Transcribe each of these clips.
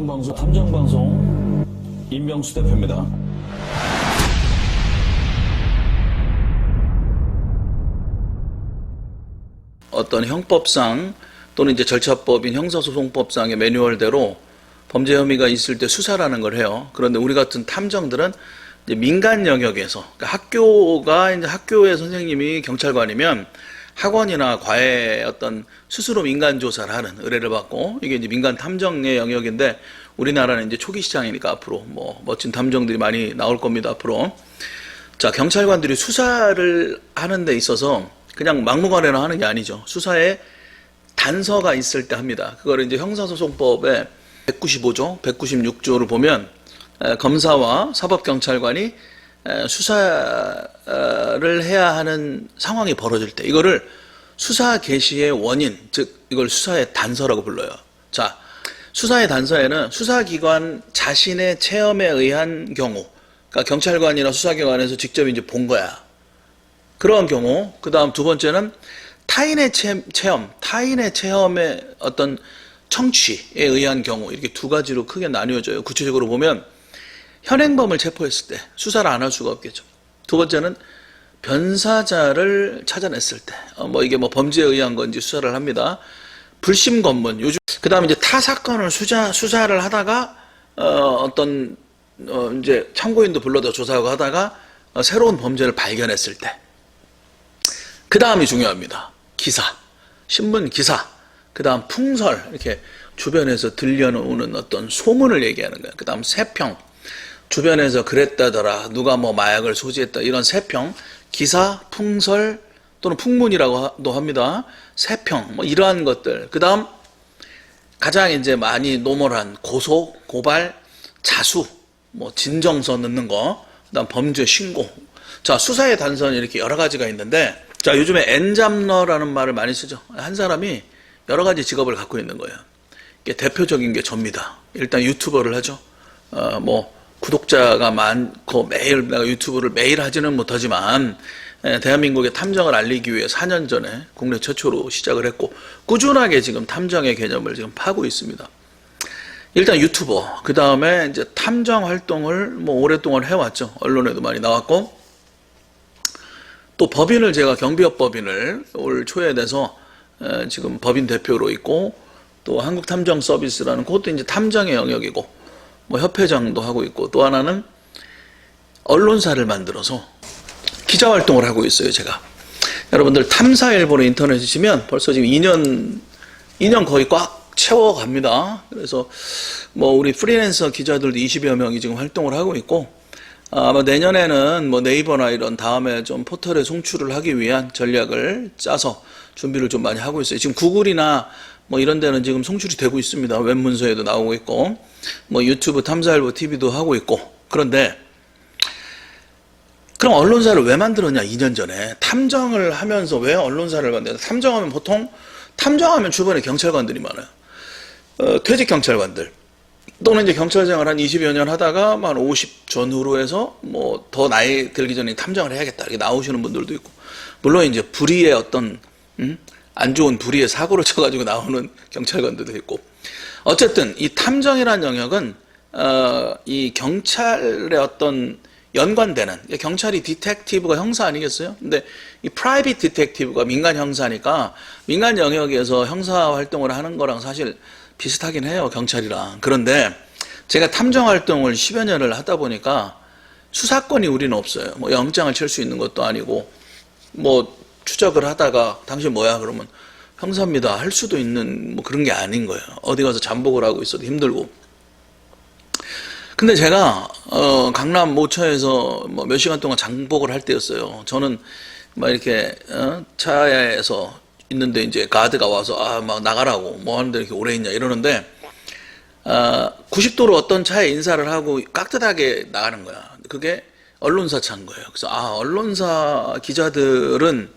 탐정방송 임명수 대표입니다. 어떤 형법상 또는 이제 절차법인 형사소송법상의 매뉴얼대로 범죄 혐의가 있을 때 수사라는 걸 해요. 그런데 우리 같은 탐정들은 이제 민간 영역에서, 그러니까 학교의 선생님이 경찰관이면 학원이나 과외 어떤 스스로 민간 조사를 하는 의뢰를 받고, 이게 이제 민간 탐정의 영역인데, 우리나라는 이제 초기 시장이니까 앞으로 뭐 멋진 탐정들이 많이 나올 겁니다, 앞으로. 자, 경찰관들이 수사를 하는 데 있어서 그냥 막무가내로 하는 게 아니죠. 수사에 단서가 있을 때 합니다. 그걸 이제 형사소송법의 195조, 196조를 보면 검사와 사법경찰관이 수사를 해야 하는 상황이 벌어질 때 이거를 수사 개시의 원인, 즉 이걸 수사의 단서라고 불러요. 자, 수사의 단서에는 수사기관 자신의 체험에 의한 경우, 그러니까 경찰관이나 수사기관에서 직접 이제 본 거야. 그런 경우, 그 다음 두 번째는 타인의 체험, 타인의 체험의 어떤 청취에 의한 경우, 이렇게 두 가지로 크게 나뉘어져요. 구체적으로 보면 현행범을 체포했을 때 수사를 안 할 수가 없겠죠. 두 번째는 변사자를 찾아냈을 때, 이게 범죄에 의한 건지 수사를 합니다. 불심 검문, 요즘 그 다음에 이제 타 사건을 수사를 하다가 이제 참고인도 불러다 조사하고 하다가 새로운 범죄를 발견했을 때, 그 다음이 중요합니다. 기사, 신문 기사, 그 다음 풍설, 이렇게 주변에서 들려오는 어떤 소문을 얘기하는 거예요. 그 다음 세평, 주변에서 그랬다더라, 누가 마약을 소지했다, 이런 세평, 기사, 풍설 또는 풍문이라고도 합니다. 세평, 이러한 것들. 그 다음 가장 이제 많이 노멀한 고소, 고발, 자수, 진정서 넣는 거, 그 다음 범죄 신고. 자, 수사의 단서는 이렇게 여러 가지가 있는데, 자, 요즘에 엔잡러라는 말을 많이 쓰죠. 한 사람이 여러 가지 직업을 갖고 있는 거예요. 이게 대표적인 게 접니다. 일단 유튜버를 하죠. 구독자가 많고 매일 내가 유튜브를 매일 하지는 못하지만 대한민국의 탐정을 알리기 위해 4년 전에 국내 최초로 시작을 했고 꾸준하게 지금 탐정의 개념을 지금 파고 있습니다. 일단 유튜버, 그 다음에 이제 탐정 활동을 오랫동안 해왔죠. 언론에도 많이 나왔고, 또 법인을 제가 경비업 법인을 올 초에 돼서 지금 법인 대표로 있고, 또 한국탐정서비스라는 그것도 이제 탐정의 영역이고, 협회장도 하고 있고, 또 하나는 언론사를 만들어서 기자 활동을 하고 있어요, 제가. 여러분들 탐사일보로 인터넷에 치면 벌써 지금 2년 거의 꽉 채워갑니다. 그래서 우리 프리랜서 기자들도 20여 명이 지금 활동을 하고 있고, 아마 내년에는 네이버나 이런 다음에 좀 포털에 송출을 하기 위한 전략을 짜서 준비를 좀 많이 하고 있어요. 지금 구글이나 이런 데는 지금 송출이 되고 있습니다. 웹문서에도 나오고 있고, 유튜브 탐사일보 TV도 하고 있고. 그런데 그럼 언론사를 왜 만들었냐? 2년 전에 탐정을 하면서 왜 언론사를 만들었냐? 탐정하면 주변에 경찰관들이 많아요. 퇴직 경찰관들 또는 이제 경찰 생활 한 20여 년 하다가 한 50 전후로 해서 더 나이 들기 전에 탐정을 해야겠다 이렇게 나오시는 분들도 있고, 물론 이제 불의의 어떤 안 좋은 불의의 사고를 쳐가지고 나오는 경찰관들도 있고, 어쨌든 이 탐정이라는 영역은 이 경찰의 어떤 연관되는, 경찰이 디텍티브가 형사 아니겠어요? 근데 이 프라이빗 디텍티브가 민간 형사니까 민간 영역에서 형사 활동을 하는 거랑 사실 비슷하긴 해요, 경찰이랑. 그런데 제가 탐정 활동을 10여 년을 하다 보니까 수사권이 우리는 없어요. 영장을 칠 수 있는 것도 아니고, 추적을 하다가 당신 뭐야? 그러면 형사입니다. 할 수도 있는 그런 게 아닌 거예요. 어디 가서 잠복을 하고 있어도 힘들고. 근데 제가 강남 모처에서 몇 시간 동안 잠복을 할 때였어요. 저는 이렇게 차에서 있는데 이제 가드가 와서 나가라고 하는데 이렇게 오래 있냐 이러는데 90도로 어떤 차에 인사를 하고 깍듯하게 나가는 거야. 그게 언론사 차인 거예요. 그래서 언론사 기자들은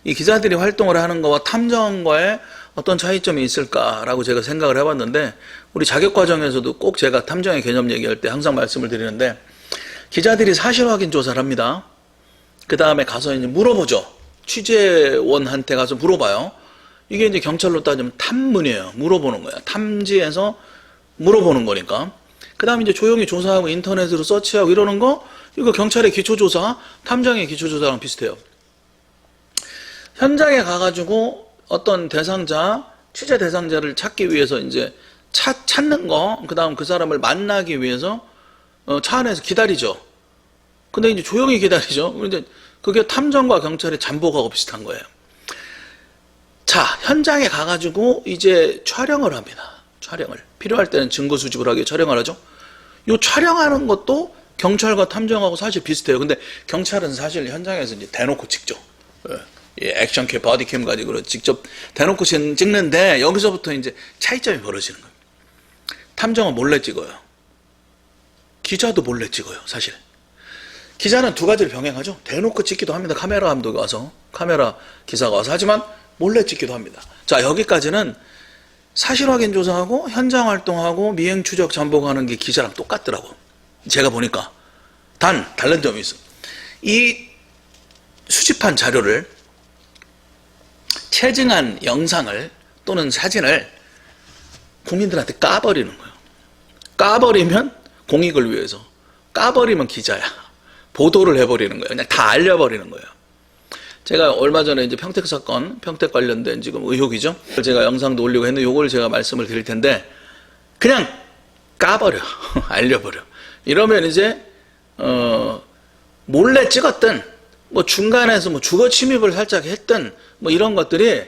이 기자들이 활동을 하는 거와 탐정과의 어떤 차이점이 있을까라고 제가 생각을 해봤는데, 우리 자격과정에서도 꼭 제가 탐정의 개념 얘기할 때 항상 말씀을 드리는데, 기자들이 사실 확인 조사를 합니다. 그 다음에 가서 이제 물어보죠. 취재원한테 가서 물어봐요. 이게 이제 경찰로 따지면 탐문이에요. 물어보는 거야. 탐지해서 물어보는 거니까. 그 다음에 이제 조용히 조사하고 인터넷으로 서치하고 이러는 거, 이거 경찰의 기초조사, 탐정의 기초조사랑 비슷해요. 현장에 가가지고 어떤 대상자, 취재 대상자를 찾기 위해서 이제 찾는 거, 그 다음 그 사람을 만나기 위해서 차 안에서 기다리죠. 근데 이제 조용히 기다리죠. 근데 그게 탐정과 경찰의 잠복하고 비슷한 거예요. 자, 현장에 가가지고 이제 촬영을 합니다. 촬영을. 필요할 때는 증거 수집을 하기 위해 촬영을 하죠. 요 촬영하는 것도 경찰과 탐정하고 사실 비슷해요. 근데 경찰은 사실 현장에서 이제 대놓고 찍죠. 액션캠, 바디캠 가지고 직접 대놓고 찍는데 여기서부터 이제 차이점이 벌어지는 거예요. 탐정은 몰래 찍어요. 기자도 몰래 찍어요, 사실. 기자는 두 가지를 병행하죠. 대놓고 찍기도 합니다. 카메라 감독이 와서, 카메라 기사가 와서. 하지만 몰래 찍기도 합니다. 자, 여기까지는 사실 확인 조사하고 현장 활동하고 미행 추적 잠복하는 게 기자랑 똑같더라고. 제가 보니까. 다른 점이 있어. 이 수집한 자료를, 체증한 영상을 또는 사진을 국민들한테 까버리는 거예요. 까버리면 공익을 위해서, 까버리면 기자야. 보도를 해버리는 거예요. 그냥 다 알려버리는 거예요. 제가 얼마 전에 이제 평택 사건, 평택 관련된 지금 의혹이죠. 제가 영상도 올리고 했는데 요걸 제가 말씀을 드릴 텐데 그냥 까버려. 알려버려. 이러면 이제 몰래 찍었든 뭐 중간에서 뭐 주거 침입을 살짝 했든 뭐 이런 것들이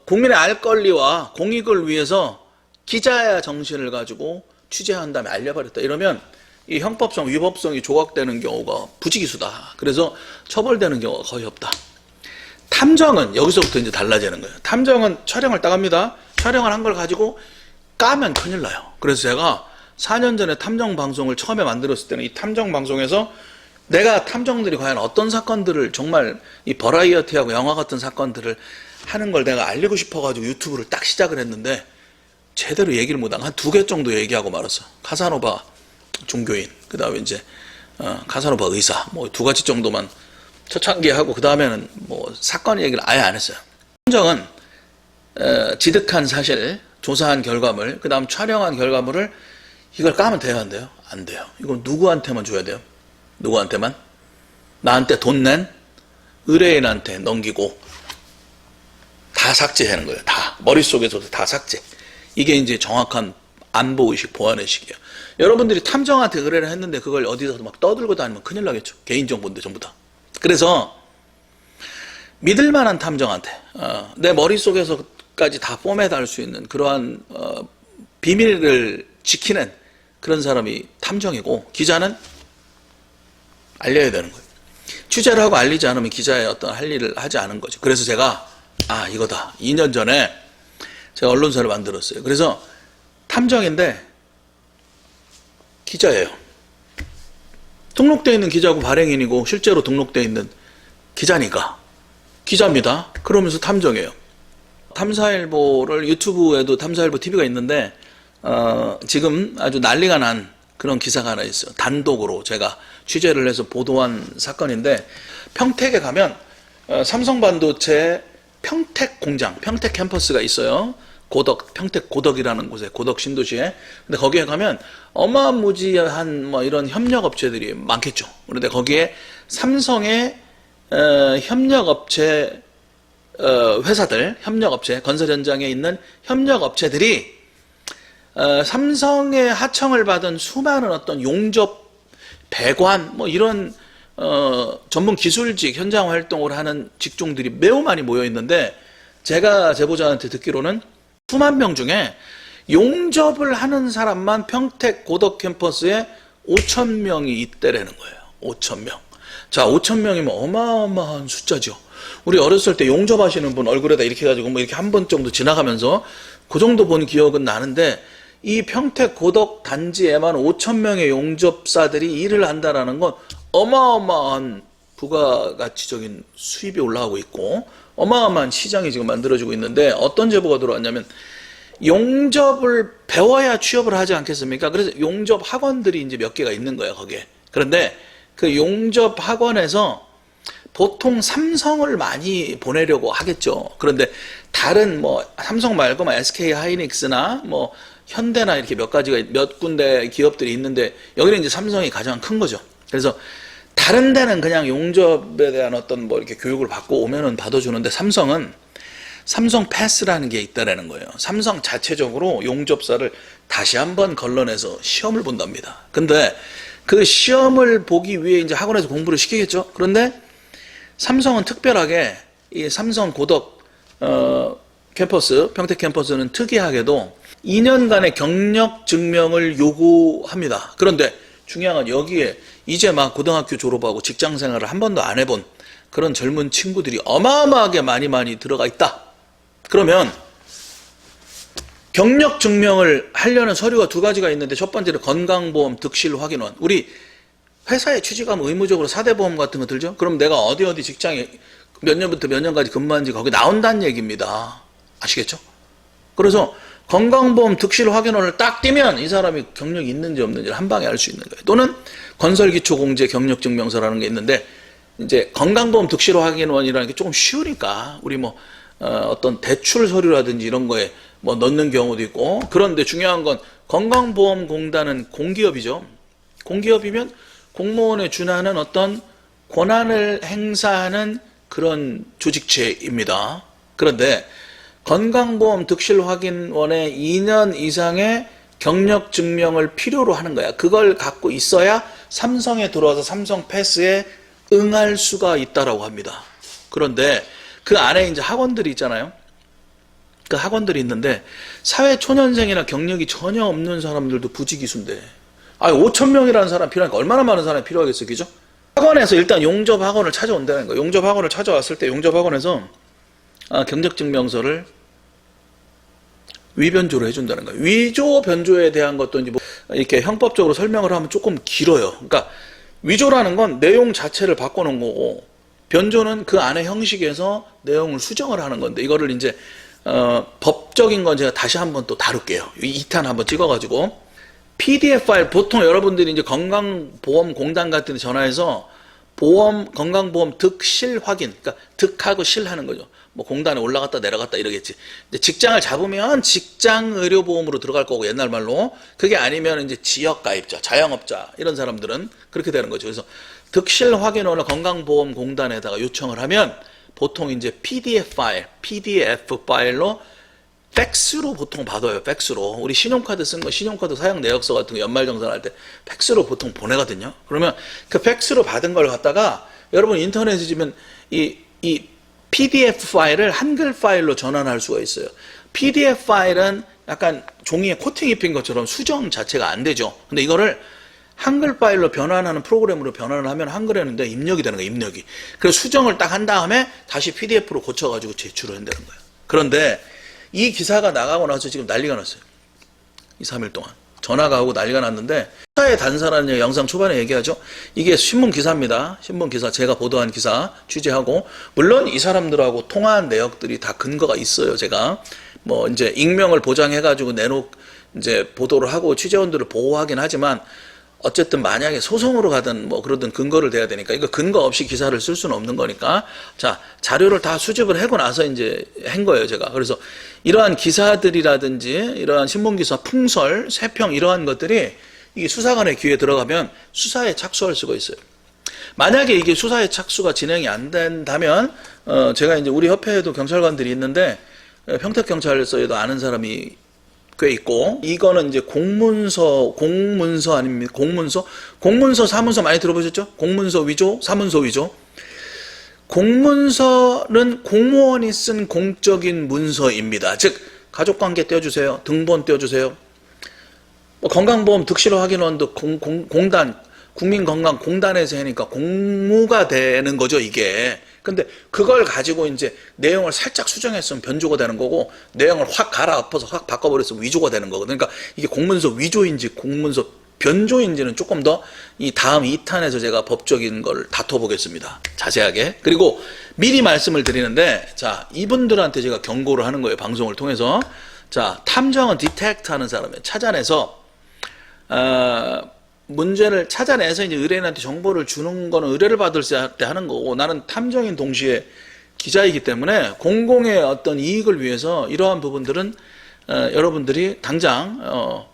국민의 알 권리와 공익을 위해서 기자의 정신을 가지고 취재한 다음에 알려버렸다. 이러면 이 형법성, 위법성이 조각되는 경우가 부지기수다. 그래서 처벌되는 경우가 거의 없다. 탐정은 여기서부터 이제 달라지는 거예요. 탐정은 촬영을 딱 합니다. 촬영을 한 걸 가지고 까면 큰일 나요. 그래서 제가 4년 전에 탐정 방송을 처음에 만들었을 때는 이 탐정 방송에서 내가 탐정들이 과연 어떤 사건들을 정말 이 버라이어티하고 영화 같은 사건들을 하는 걸 내가 알리고 싶어가지고 유튜브를 딱 시작을 했는데 제대로 얘기를 못하고 한 2개 정도 얘기하고 말았어. 카사노바 종교인, 그 다음에 이제 카사노바 의사, 뭐 2가지 정도만 초창기에 하고 그 다음에는 뭐 사건 얘기를 아예 안 했어요. 탐정은 지득한 사실, 조사한 결과물, 그 다음 촬영한 결과물을 이걸 까면 돼요, 안 돼요? 안 돼요. 이건 누구한테만 줘야 돼요? 누구한테만? 나한테 돈 낸 의뢰인한테 넘기고 다 삭제하는 거예요. 다. 머릿속에서도 다 삭제. 이게 이제 정확한 안보의식, 보안의식이에요. 여러분들이 탐정한테 의뢰를 했는데 그걸 어디서 막 떠들고 다니면 큰일 나겠죠. 개인정보인데 전부 다. 그래서 믿을만한 탐정한테 내 머릿속에서까지 다 뽀매달 수 있는 그러한 비밀을 지키는 그런 사람이 탐정이고 기자는 알려야 되는 거예요. 취재를 하고 알리지 않으면 기자의 어떤 할 일을 하지 않은 거죠. 그래서 제가 이거다. 2년 전에 제가 언론사를 만들었어요. 그래서 탐정인데 기자예요. 등록되어 있는 기자고 발행인이고 실제로 등록되어 있는 기자니까 기자입니다. 그러면서 탐정이에요. 탐사일보를 유튜브에도 탐사일보 TV가 있는데 지금 아주 난리가 난 그런 기사가 하나 있어요. 단독으로 제가 취재를 해서 보도한 사건인데 평택에 가면 삼성반도체 평택 공장, 평택 캠퍼스가 있어요. 고덕, 평택 고덕이라는 곳에, 고덕 신도시에. 근데 거기에 가면 어마무지한 뭐 이런 협력업체들이 많겠죠. 그런데 거기에 삼성의 협력업체 회사들, 협력업체, 건설 현장에 있는 협력업체들이 삼성의 하청을 받은 수많은 어떤 용접, 배관, 뭐 이런 전문 기술직 현장 활동을 하는 직종들이 매우 많이 모여 있는데 제가 제보자한테 듣기로는 수만 명 중에 용접을 하는 사람만 평택 고덕 캠퍼스에 5,000명이 있대라는 거예요. 5,000명. 자, 5,000명이면 어마어마한 숫자죠. 우리 어렸을 때 용접하시는 분 얼굴에다 이렇게 해가지고 뭐 이렇게 한 번 정도 지나가면서 그 정도 본 기억은 나는데 이 평택 고덕 단지에만 5,000명의 용접사들이 일을 한다라는 건 어마어마한 부가가치적인 수입이 올라오고 있고 어마어마한 시장이 지금 만들어지고 있는데 어떤 제보가 들어왔냐면 용접을 배워야 취업을 하지 않겠습니까? 그래서 용접 학원들이 이제 몇 개가 있는 거예요, 거기에. 그런데 그 용접 학원에서 보통 삼성을 많이 보내려고 하겠죠. 그런데 다른 뭐 삼성 말고 뭐 SK 하이닉스나 뭐 현대나 이렇게 몇 가지가 몇 군데 기업들이 있는데 여기는 이제 삼성이 가장 큰 거죠. 그래서 다른 데는 그냥 용접에 대한 어떤 뭐 이렇게 교육을 받고 오면은 받아주는데 삼성은 삼성 패스라는 게 있다라는 거예요. 삼성 자체적으로 용접사를 다시 한번 걸러내서 시험을 본답니다. 근데 그 시험을 보기 위해 이제 학원에서 공부를 시키겠죠. 그런데 삼성은 특별하게 이 삼성 고덕 캠퍼스, 평택 캠퍼스는 특이하게도 2년간의 경력 증명을 요구합니다. 그런데 중요한 건 여기에 이제 막 고등학교 졸업하고 직장 생활을 한 번도 안 해본 그런 젊은 친구들이 어마어마하게 많이 들어가 있다. 그러면 경력 증명을 하려는 서류가 두 가지가 있는데 첫 번째는 건강보험 득실 확인원. 우리 회사에 취직하면 의무적으로 4대 보험 같은 거 들죠? 그럼 내가 어디 직장에 몇 년부터 몇 년까지 근무한지 거기 나온다는 얘기입니다. 아시겠죠? 그래서 건강보험 득실 확인원을 딱 띄면 이 사람이 경력이 있는지 없는지를 한 방에 알 수 있는 거예요. 또는 건설기초공제 경력증명서라는 게 있는데 이제 건강보험 득실 확인원이라는 게 조금 쉬우니까 우리 뭐 어떤 대출 서류라든지 이런 거에 뭐 넣는 경우도 있고 그런데 중요한 건 건강보험공단은 공기업이죠. 공기업이면 공무원에 준하는 어떤 권한을 행사하는 그런 조직체입니다. 그런데 건강보험 득실 확인원에 2년 이상의 경력 증명을 필요로 하는 거야. 그걸 갖고 있어야 삼성에 들어와서 삼성 패스에 응할 수가 있다라고 합니다. 그런데 그 안에 이제 학원들이 있잖아요. 그 학원들이 있는데 사회 초년생이나 경력이 전혀 없는 사람들도 부지기수인데 5천 명이라는 사람 필요하니까 얼마나 많은 사람이 필요하겠어요, 그죠? 학원에서 일단 용접 학원을 찾아온다는 거예요. 용접 학원을 찾아왔을 때 용접 학원에서 경력증명서를 위변조로 해준다는 거예요. 위조 변조에 대한 것도 이제 뭐 이렇게 형법적으로 설명을 하면 조금 길어요. 그러니까 위조라는 건 내용 자체를 바꿔놓은 거고 변조는 그 안에 형식에서 내용을 수정을 하는 건데 이거를 이제 법적인 건 제가 다시 한번 또 다룰게요. 2탄 한번 찍어가지고 PDF 파일 보통 여러분들이 이제 건강보험공단 같은 데 전화해서 건강보험 득실 확인, 그러니까 득하고 실하는 거죠. 뭐 공단에 올라갔다 내려갔다 이러겠지. 근데 직장을 잡으면 직장의료보험으로 들어갈 거고 옛날 말로 그게 아니면 이제 지역가입자, 자영업자 이런 사람들은 그렇게 되는 거죠. 그래서 득실 확인원을 건강보험공단에다가 요청을 하면 보통 이제 PDF 파일로 팩스로 보통 받아요. 팩스로. 우리 신용카드 쓴 거, 신용카드 사용 내역서 같은 거 연말정산할 때 팩스로 보통 보내거든요. 그러면 그 팩스로 받은 걸 갖다가 여러분 인터넷에 지면 이 PDF 파일을 한글 파일로 전환할 수가 있어요. PDF 파일은 약간 종이에 코팅 입힌 것처럼 수정 자체가 안 되죠. 근데 이거를 한글 파일로 변환하는 프로그램으로 변환을 하면 한글에는 입력이 되는 거예요. 입력이. 그래서 수정을 딱 한 다음에 다시 PDF로 고쳐가지고 제출을 한다는 거예요. 그런데 이 기사가 나가고 나서 지금 난리가 났어요. 2, 3일 동안. 전화가 오고 난리가 났는데 회사의 단사라는 얘기 영상 초반에 얘기하죠. 이게 신문 기사입니다. 신문 기사 제가 보도한 기사 취재하고 물론 이 사람들하고 통화한 내역들이 다 근거가 있어요. 제가 뭐 이제 익명을 보장해가지고 이제 보도를 하고 취재원들을 보호하긴 하지만 어쨌든 만약에 소송으로 가든 뭐 그러든 근거를 대야 되니까 이거 근거 없이 기사를 쓸 수는 없는 거니까 자 자료를 다 수집을 하고 나서 이제 한 거예요 제가. 그래서 이러한 기사들이라든지 이러한 신문기사 풍설 세평 이러한 것들이 이게 수사관의 귀에 들어가면 수사에 착수할 수가 있어요. 만약에 이게 수사에 착수가 진행이 안 된다면 제가 이제 우리 협회에도 경찰관들이 있는데 평택경찰서에도 아는 사람이 꽤 있고 이거는 이제 공문서 아닙니까? 공문서 사문서 많이 들어보셨죠? 공문서 위조, 사문서 위조. 공문서는 공무원이 쓴 공적인 문서입니다. 즉 가족관계 떼어주세요. 등본 떼어주세요. 뭐 건강보험 득실 확인원도 공단 국민건강공단에서 하니까 공무가 되는 거죠 이게. 근데 그걸 가지고 이제 내용을 살짝 수정했으면 변조가 되는 거고 내용을 확 갈아엎어서 확 바꿔버렸으면 위조가 되는 거거든요. 그러니까 이게 공문서 위조인지 공문서 변조인지는 조금 더 이 다음 2탄에서 제가 법적인 걸 다퉈보겠습니다. 자세하게. 그리고 미리 말씀을 드리는데 자 이분들한테 제가 경고를 하는 거예요. 방송을 통해서. 자 탐정은 디텍트 하는 사람이에요. 찾아내서 문제를 찾아내서 이제 의뢰인한테 정보를 주는 거는 의뢰를 받을 때 하는 거고 나는 탐정인 동시에 기자이기 때문에 공공의 어떤 이익을 위해서 이러한 부분들은 여러분들이 당장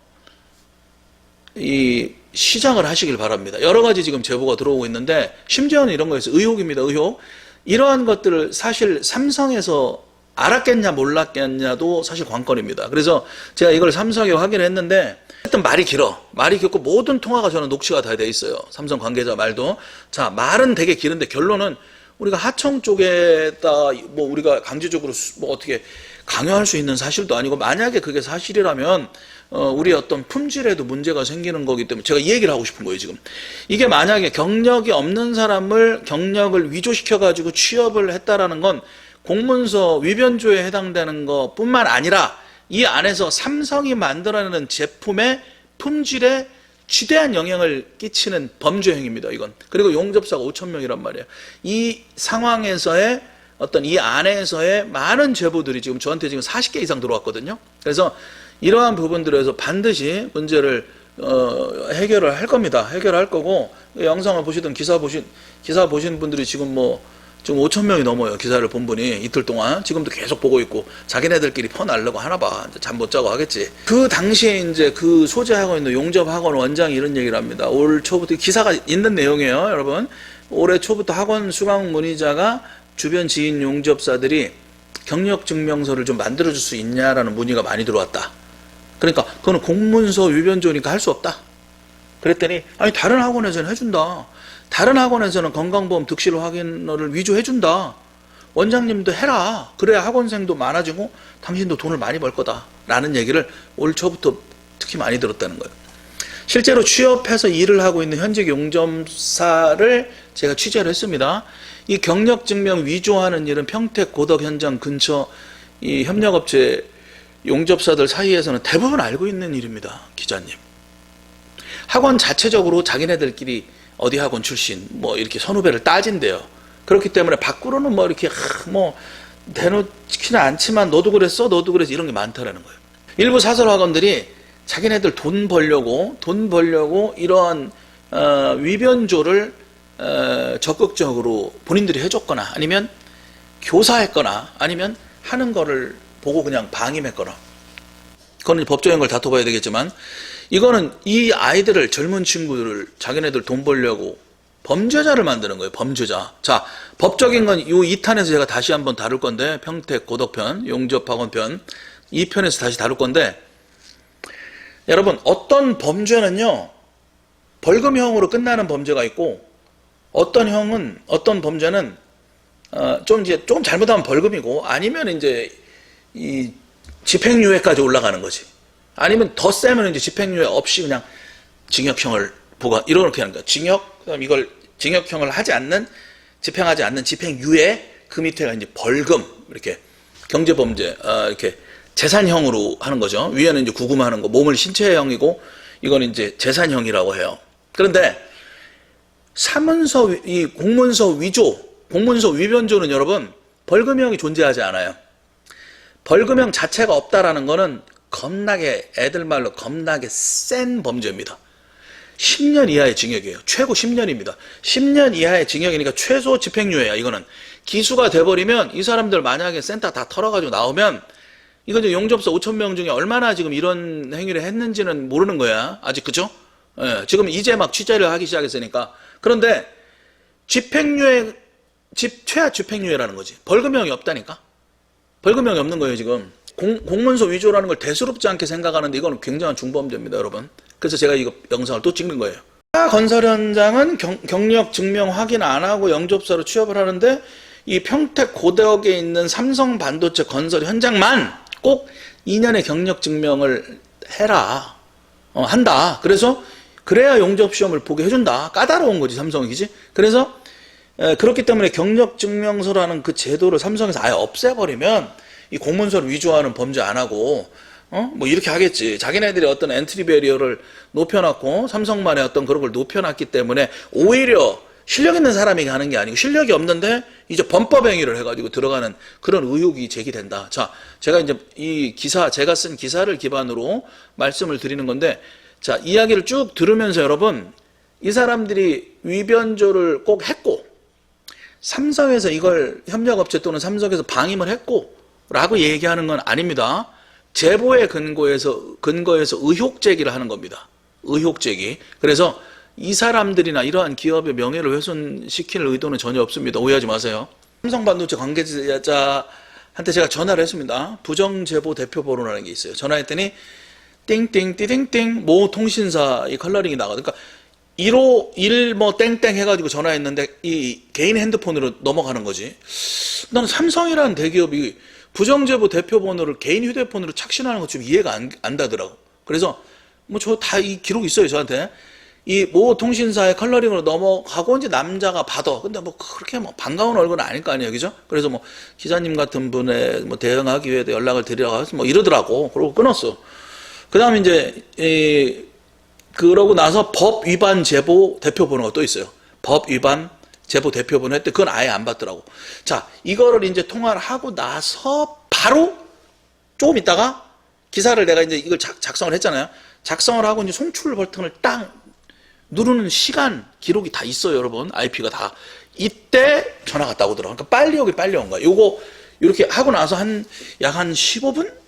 이 시작을 하시길 바랍니다. 여러 가지 지금 제보가 들어오고 있는데 심지어는 이런 거에서 의혹입니다. 의혹. 이러한 것들을 사실 삼성에서 알았겠냐 몰랐겠냐도 사실 관건입니다. 그래서 제가 이걸 삼성에 확인을 했는데 하여튼 말이 길어. 말이 길고 모든 통화가 저는 녹취가 다 돼 있어요. 삼성 관계자 말도. 자, 말은 되게 길은데 결론은 우리가 하청 쪽에다 뭐 우리가 강제적으로 뭐 어떻게 강요할 수 있는 사실도 아니고 만약에 그게 사실이라면 우리 어떤 품질에도 문제가 생기는 거기 때문에 제가 이 얘기를 하고 싶은 거예요, 지금. 이게 만약에 경력이 없는 사람을 경력을 위조시켜가지고 취업을 했다라는 건 공문서 위변조에 해당되는 것뿐만 아니라 이 안에서 삼성이 만들어내는 제품의 품질에 지대한 영향을 끼치는 범죄 행위입니다, 이건. 그리고 용접사가 5,000명이란 말이에요. 이 상황에서의 어떤 이 안에서의 많은 제보들이 지금 저한테 지금 40개 이상 들어왔거든요. 그래서 이러한 부분들에서 반드시 문제를 해결을 할 겁니다. 해결할 거고, 영상을 보시든 기사 보신 분들이 지금 지금 5,000명이 넘어요. 기사를 본 분이 이틀 동안. 지금도 계속 보고 있고, 자기네들끼리 퍼날려고 하나 봐. 잠 못 자고 하겠지. 그 당시에 이제 그 소재하고 있는 용접학원 원장이 이런 얘기를 합니다. 올 초부터, 기사가 있는 내용이에요, 여러분. 올해 초부터 학원 수강 문의자가 주변 지인 용접사들이 경력증명서를 좀 만들어줄 수 있냐라는 문의가 많이 들어왔다. 그러니까 그거는 공문서 위변조니까 할 수 없다. 그랬더니 아니 다른 학원에서는 해준다. 다른 학원에서는 건강보험 득실 확인을 위조해준다. 원장님도 해라. 그래야 학원생도 많아지고 당신도 돈을 많이 벌 거다. 라는 얘기를 올 초부터 특히 많이 들었다는 거예요. 실제로 취업해서 일을 하고 있는 현직 용접사를 제가 취재를 했습니다. 이 경력증명 위조하는 일은 평택 고덕 현장 근처 이 협력업체 용접사들 사이에서는 대부분 알고 있는 일입니다. 기자님. 학원 자체적으로 자기네들끼리 어디 학원 출신 뭐 이렇게 선후배를 따진대요. 그렇기 때문에 밖으로는 뭐 이렇게 대놓지는 않지만 너도 그랬어 이런 게 많다라는 거예요. 일부 사설 학원들이 자기네들 돈 벌려고 이러한 위변조를 적극적으로 본인들이 해줬거나 아니면 교사했거나 아니면 하는 거를 보고 그냥 방임했거나, 그건 법적인 걸 다퉈봐야 되겠지만, 이거는 이 아이들을, 젊은 친구들을 자기네들 돈 벌려고 범죄자를 만드는 거예요. 범죄자. 자, 법적인 건 이 2탄에서 제가 다시 한번 다룰 건데, 평택 고덕편, 용접학원편 2편에서 다시 다룰 건데, 여러분 어떤 범죄는요 벌금형으로 끝나는 범죄가 있고, 어떤 범죄는 좀 잘못하면 벌금이고, 아니면 이제 이 집행유예까지 올라가는 거지. 아니면 더 세면 이제 집행유예 없이 그냥 징역형을 이렇게 하는 거야. 그다음 이걸 징역형을 집행하지 않는 집행유예, 그 밑에가 이제 벌금, 이렇게 경제범죄, 이렇게 재산형으로 하는 거죠. 위에는 이제 구금하는 거, 몸을 신체형이고, 이건 이제 재산형이라고 해요. 그런데 이 공문서 위변조는 여러분 벌금형이 존재하지 않아요. 벌금형 자체가 없다라는 거는 애들 말로 겁나게 센 범죄입니다. 10년 이하의 징역이에요. 최고 10년입니다. 10년 이하의 징역이니까 최소 집행유예야. 이거는 기수가 돼버리면 이 사람들 만약에 센터 다 털어가지고 나오면, 이건 이제 용접사 5,000명 중에 얼마나 지금 이런 행위를 했는지는 모르는 거야. 아직. 그죠? 예, 지금 이제 막 취재를 하기 시작했으니까. 그런데 최하 집행유예라는 거지. 벌금형이 없다니까. 벌금형이 없는 거예요, 지금. 공문서 위조라는 걸 대수롭지 않게 생각하는데 이거는 굉장한 중범죄입니다, 여러분. 그래서 제가 이거 영상을 또 찍는 거예요. 건설 현장은 경력 증명 확인 안 하고 영접사로 취업을 하는데, 이 평택 고덕에 있는 삼성 반도체 건설 현장만 꼭 2년의 경력 증명을 한다. 그래야 용접 시험을 보게 해준다. 까다로운 거지, 삼성이. 그지? 그래서 그렇기 때문에 경력증명서라는 그 제도를 삼성에서 아예 없애버리면 이 공문서를 위조하는 범죄 안 하고 뭐 이렇게 하겠지. 자기네들이 어떤 엔트리 베리어를 높여놨고, 삼성만의 어떤 그런 걸 높여놨기 때문에 오히려 실력 있는 사람이 가는 게 아니고 실력이 없는데 이제 범법 행위를 해가지고 들어가는 그런 의혹이 제기된다. 자, 제가 이제 제가 쓴 기사를 기반으로 말씀을 드리는 건데, 자, 이야기를 쭉 들으면서 여러분, 이 사람들이 위변조를 꼭 했고, 삼성에서 이걸 협력업체 또는 삼성에서 방임을 했고 라고 얘기하는 건 아닙니다. 제보에 근거해서 의혹 제기를 하는 겁니다. 의혹 제기. 그래서 이 사람들이나 이러한 기업의 명예를 훼손시킬 의도는 전혀 없습니다. 오해하지 마세요. 삼성반도체 관계자한테 제가 전화를 했습니다. 부정제보 대표번호라는 게 있어요. 전화했더니 띵띵 모 통신사 이 컬러링이 나가거든요. 그러니까 151 뭐 땡땡 해가지고 전화했는데 이 개인 핸드폰으로 넘어가는 거지. 나는 삼성이라는 대기업이 부정제보 대표번호를 개인 휴대폰으로 착신하는 거 좀 이해가 안 가더라고. 그래서 뭐 저 다 이 기록 있어요, 저한테. 이 모 통신사의 컬러링으로 넘어가고 이제 남자가 받아. 근데 뭐 그렇게 뭐 반가운 얼굴은 아닐 거 아니에요, 그죠? 그래서 뭐 기자님 같은 분에 뭐 대응하기 위해 연락을 드리라고 해서 뭐 이러더라고. 그러고 끊었어. 그다음에 이제 그러고 나서 법 위반 제보 대표번호가 또 있어요. 법 위반 제보 대표번호 했대. 그건 아예 안 받더라고. 자, 이거를 이제 통화를 하고 나서 바로 조금 있다가 기사를 내가 이제 이걸 작성을 했잖아요. 작성을 하고 이제 송출 버튼을 딱 누르는 시간 기록이 다 있어요, 여러분. IP가 다. 이때 전화가 딱 오더라고. 그러니까 빨리 오긴 빨리 온 거야. 요거 이렇게 하고 나서 약 한 15분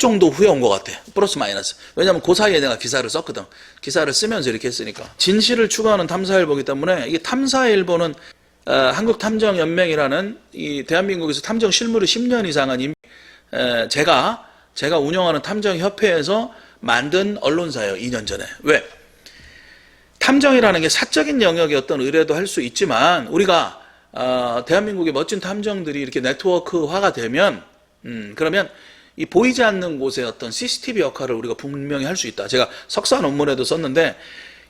정도 후에 온 것 같아. 플러스 마이너스. 왜냐면 그 사이에 내가 기사를 썼거든. 기사를 쓰면서 이렇게 했으니까. 진실을 추구하는 탐사일보이기 때문에 이게 탐사일보는 한국탐정연맹이라는 이 대한민국에서 탐정 실무를 10년 이상 한 제가 운영하는 탐정협회에서 만든 언론사예요. 2년 전에. 왜? 탐정이라는 게 사적인 영역의 어떤 의뢰도 할 수 있지만 우리가 대한민국의 멋진 탐정들이 이렇게 네트워크화가 되면 그러면 이 보이지 않는 곳에 어떤 CCTV 역할을 우리가 분명히 할 수 있다. 제가 석사 논문에도 썼는데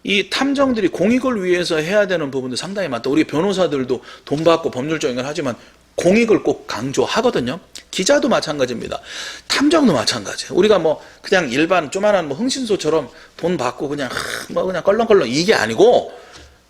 이 탐정들이 공익을 위해서 해야 되는 부분도 상당히 많다. 우리 변호사들도 돈 받고 법률적 영역을 하지만 공익을 꼭 강조하거든요. 기자도 마찬가지입니다. 탐정도 마찬가지예요. 우리가 뭐 그냥 일반 조만한 뭐 흥신소처럼 돈 받고 그냥 껄렁껄렁 이게 아니고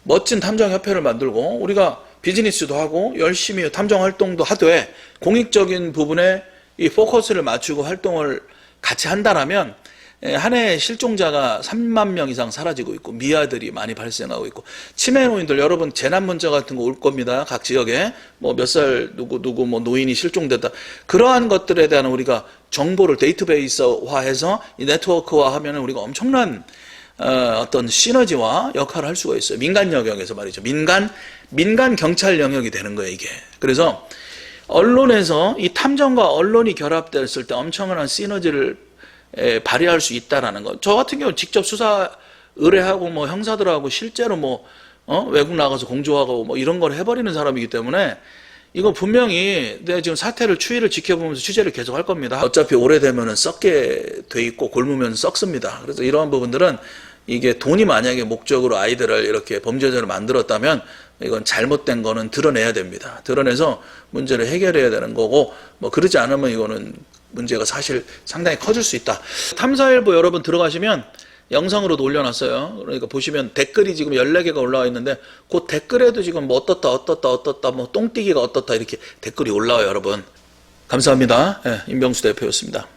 멋진 탐정협회를 만들고 우리가 비즈니스도 하고 열심히 탐정 활동도 하되 공익적인 부분에 이 포커스를 맞추고 활동을 같이 한다라면 한 해 실종자가 3만 명 이상 사라지고 있고 미아들이 많이 발생하고 있고 치매노인들 여러분 재난 문자 같은 거 올 겁니다. 각 지역에 뭐 몇 살 누구 뭐 노인이 실종됐다. 그러한 것들에 대한 우리가 정보를 데이터베이스화해서 이 네트워크화하면 우리가 엄청난 어떤 시너지와 역할을 할 수가 있어요. 민간 영역에서 말이죠. 민간 경찰 영역이 되는 거예요, 이게. 그래서 언론에서 이 탐정과 언론이 결합됐을 때 엄청난 시너지를 발휘할 수 있다라는 거. 저 같은 경우 직접 수사 의뢰하고 뭐 형사들하고 실제로 뭐 외국 나가서 공조하고 뭐 이런 걸 해버리는 사람이기 때문에 이거 분명히 내가 지금 사태를 추이를 지켜보면서 취재를 계속 할 겁니다. 어차피 오래되면은 썩게 돼 있고 골무면 썩습니다. 그래서 이러한 부분들은 이게 돈이 만약에 목적으로 아이들을 이렇게 범죄자를 만들었다면 이건 잘못된 거는 드러내야 됩니다. 드러내서 문제를 해결해야 되는 거고 뭐 그러지 않으면 이거는 문제가 사실 상당히 커질 수 있다. 탐사일보 여러분 들어가시면 영상으로도 올려놨어요. 그러니까 보시면 댓글이 지금 14개가 올라와 있는데 그 댓글에도 지금 뭐 어떻다 뭐 똥띠기가 어떻다 이렇게 댓글이 올라와요, 여러분. 감사합니다. 임병수 대표였습니다.